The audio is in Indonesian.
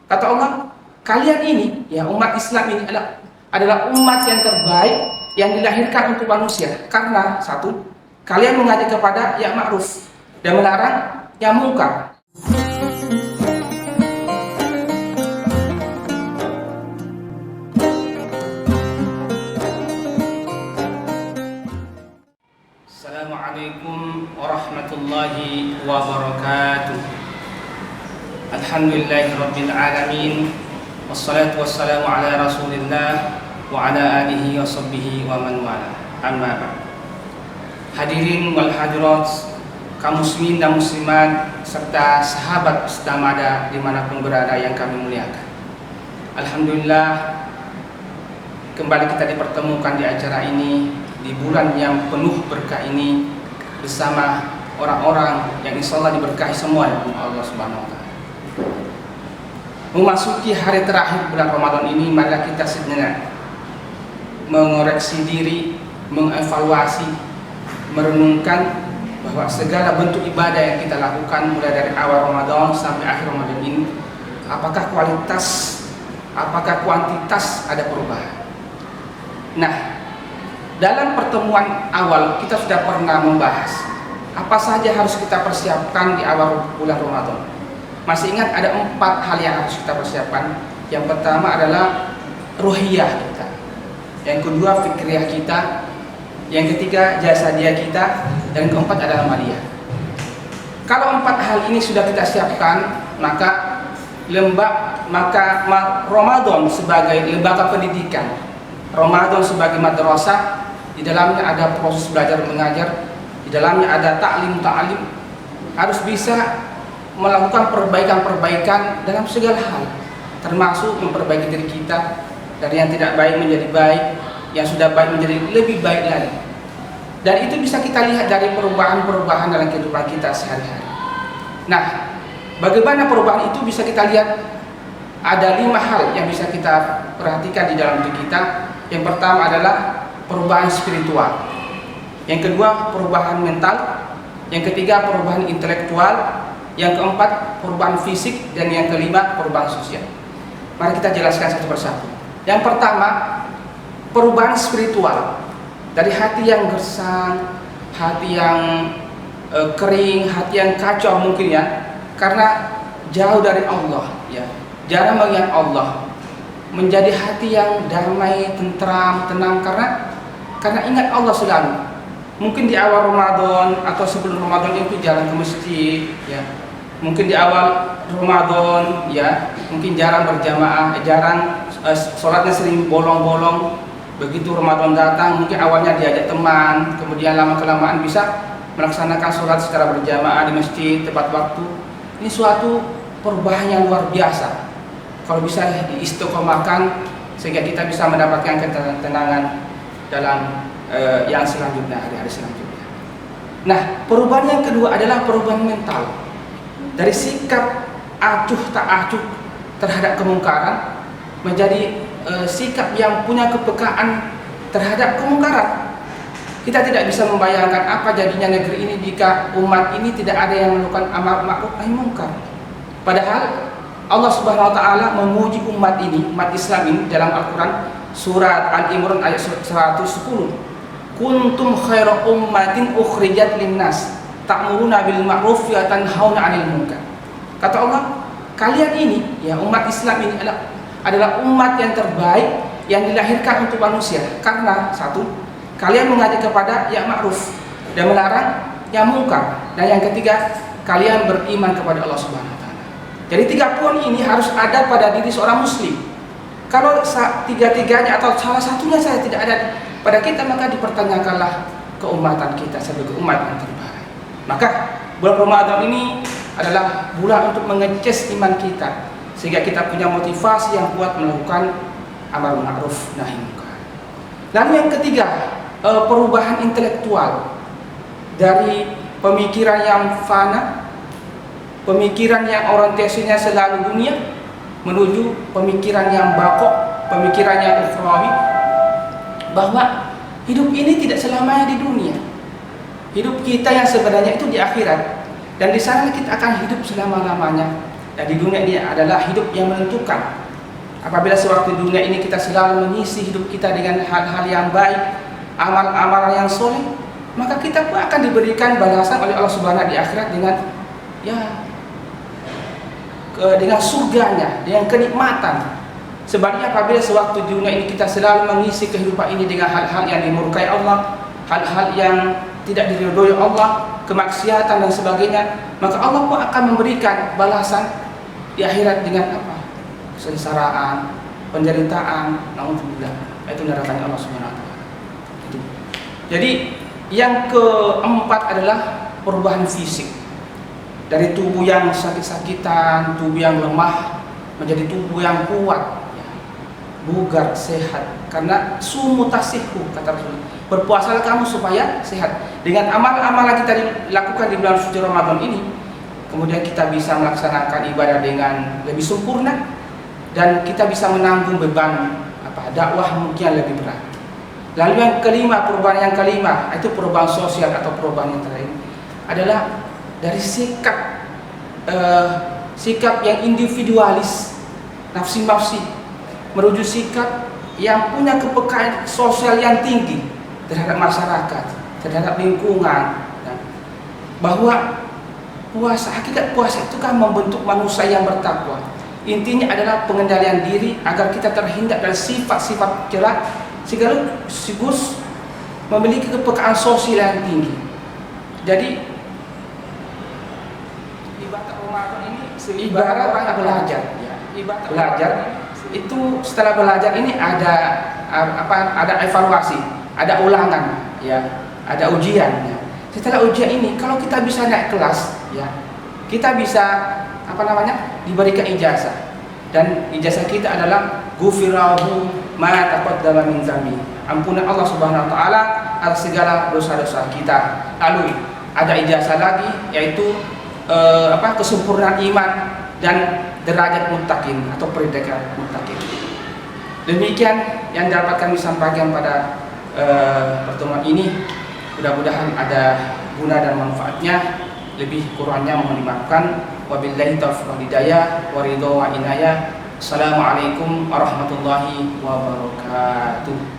Kata Allah, kalian ini, ya umat Islam ini adalah umat yang terbaik yang dilahirkan untuk manusia. Karena satu, kalian mengajak kepada yang ma'ruf dan melarang yang mungkar. Assalamualaikum warahmatullahi wabarakatuh. Alhamdulillahirabbil alamin. Wassalatu wassalamu ala Rasulillah wa ala alihi wa sahbihi wa man wala. Amma ba'd. Hadirin wal hadirat, kaum muslimin dan muslimat serta sahabat istamada dimanapun berada yang kami muliakan. Alhamdulillah, kembali kita dipertemukan di acara ini di bulan yang penuh berkah ini bersama orang-orang yang insyaallah diberkahi semua oleh Allah Subhanahu wa taala. Memasuki hari terakhir bulan Ramadan ini, marilah kita sejenak mengoreksi diri, mengevaluasi, merenungkan bahwa segala bentuk ibadah yang kita lakukan mulai dari awal Ramadan sampai akhir Ramadan ini, apakah kualitas, apakah kuantitas ada perubahan. Nah, dalam pertemuan awal kita sudah pernah membahas apa saja harus kita persiapkan di awal bulan Ramadan. Masih ingat ada 4 hal yang harus kita persiapkan. Yang pertama adalah ruhiyah kita, yang kedua fikriyah kita, yang ketiga jasadiyah kita, dan keempat adalah maliyah. Kalau 4 hal ini sudah kita siapkan, maka Ramadan sebagai lembaga pendidikan, Ramadan sebagai madrasah, di dalamnya ada proses belajar mengajar, di dalamnya ada ta'lim harus bisa melakukan perbaikan-perbaikan dalam segala hal, termasuk memperbaiki diri kita dari yang tidak baik menjadi baik, yang sudah baik menjadi lebih baik lagi. Dan itu bisa kita lihat dari perubahan-perubahan dalam kehidupan kita sehari-hari. Nah, bagaimana perubahan itu bisa kita lihat? Ada 5 hal yang bisa kita perhatikan di dalam diri kita. Yang pertama adalah perubahan spiritual, yang kedua perubahan mental, yang ketiga perubahan intelektual, yang keempat perubahan fisik, dan yang kelima perubahan sosial. Mari kita jelaskan satu persatu. Yang pertama, perubahan spiritual. Dari hati yang gersang, hati yang kering, hati yang kacau mungkin ya, karena jauh dari Allah ya, jarang mengingat Allah, menjadi hati yang damai, tentram, tenang karena ingat Allah selalu. Mungkin di awal Ramadan atau sebelum Ramadan itu jalan ke masjid ya. Mungkin di awal Ramadan ya, mungkin jarang berjamaah, jarang sholatnya sering bolong-bolong. Begitu Ramadan datang, mungkin awalnya diajak teman, kemudian lama-kelamaan bisa melaksanakan sholat secara berjamaah di masjid tepat waktu. Ini suatu perubahan yang luar biasa. Kalau bisa diistiqomahkan sehingga kita bisa mendapatkan ketenangan dalam yang selanjutnya, hari-hari selanjutnya. Nah, perubahan yang kedua adalah perubahan mental. Dari sikap acuh tak acuh terhadap kemungkaran menjadi sikap yang punya kepekaan terhadap kemungkaran. Kita tidak bisa membayangkan apa jadinya negeri ini jika umat ini tidak ada yang melakukan amar ma'ruf nahi munkar. Padahal Allah Subhanahu wa taala memuji umat ini, umat Islam ini dalam Al-Qur'an surat Al-Imran ayat 110. Kuntum khaira ummatin ukhrijat linnas ta'muruna bil ma'ruf wa tanhauna 'anil munkar. Kata Allah, kalian ini ya umat Islam ini adalah umat yang terbaik yang dilahirkan untuk manusia. Karena satu, kalian mengajak kepada yang ma'ruf dan melarang yang mungkar, dan yang ketiga, kalian beriman kepada Allah Subhanahu wa taala. Jadi 3 poin ini harus ada pada diri seorang muslim. Kalau tiga-tiganya atau salah satunya saya tidak ada pada kita, maka dipertanyakanlah keumatan kita sebagai umat yang terbaik. Maka bulan Ramadan ini adalah bulan untuk mengecas iman kita, sehingga kita punya motivasi yang kuat melakukan amar ma'ruf nahi munkar. Dan yang ketiga, perubahan intelektual dari pemikiran yang fana, pemikiran yang orientasinya selalu dunia, menuju pemikiran yang bakok, pemikiran yang ukhrawi, bahwa hidup ini tidak selamanya di dunia. Hidup kita yang sebenarnya itu di akhirat, dan di sana kita akan hidup selama-lamanya. di dunia ini adalah hidup yang menentukan. Apabila sewaktu dunia ini kita selalu mengisi hidup kita dengan hal-hal yang baik, amal-amal yang soleh, maka kita pun akan diberikan balasan oleh Allah Subhanahu di akhirat dengan surganya, dengan kenikmatan. Sebaliknya apabila sewaktu dunia ini kita selalu mengisi kehidupan ini dengan hal-hal yang dimurkai Allah, hal-hal yang tidak diridhoi Allah, kemaksiatan dan sebagainya, maka Allah pun akan memberikan balasan di akhirat dengan apa? Kesengsaraan, penderitaan, naudzubillah. Itu nerakanya Allah Subhanahu wa taala. Jadi yang keempat adalah perubahan fisik. Dari tubuh yang sakit-sakitan, tubuh yang lemah menjadi tubuh yang kuat, bugar, sehat. Karena sumu tasihhu, kata Rasul. Berpuasalah kamu supaya sehat. Dengan amal-amal yang kita lakukan di bulan suci Ramadan ini, kemudian kita bisa melaksanakan ibadah dengan lebih sempurna dan kita bisa menanggung beban dakwah mungkin lebih berat. Lalu yang kelima, perubahan yang kelima, itu perubahan sosial atau perubahan yang terakhir adalah dari sikap yang individualis, nafsi-nafsi, menuju sikap yang punya kepekaan sosial yang tinggi terhadap masyarakat, terhadap lingkungan, bahwa hakikat puasa itu kan membentuk manusia yang bertakwa. Intinya adalah pengendalian diri agar kita terhindar dari sifat-sifat celak sekaligus memiliki kepekaan sosial yang tinggi. Jadi ibadah Ramadan ini ibarat belajar. Belajar itu setelah belajar ini ada evaluasi, ada ulangan, ada ujian. Setelah ujian ini, kalau kita bisa naik kelas, kita bisa diberikan ijazah, dan ijazah kita adalah ghufirahu ma taqaddama min dzambi, ampunan Allah Subhanahu wa taala atas segala dosa-dosa kita. Lalu ada ijazah lagi, yaitu kesempurnaan iman dan derajat muttaqin atau predikat muttaqin. Demikian yang dapat kami sampaikan pada pertemuan ini. Mudah-mudahan ada guna dan manfaatnya. Lebih kurangnya mohon dimaafkan. Wabillahi taufiq wal hidayah wa ridha wa inayah. Assalamualaikum warahmatullahi wabarakatuh.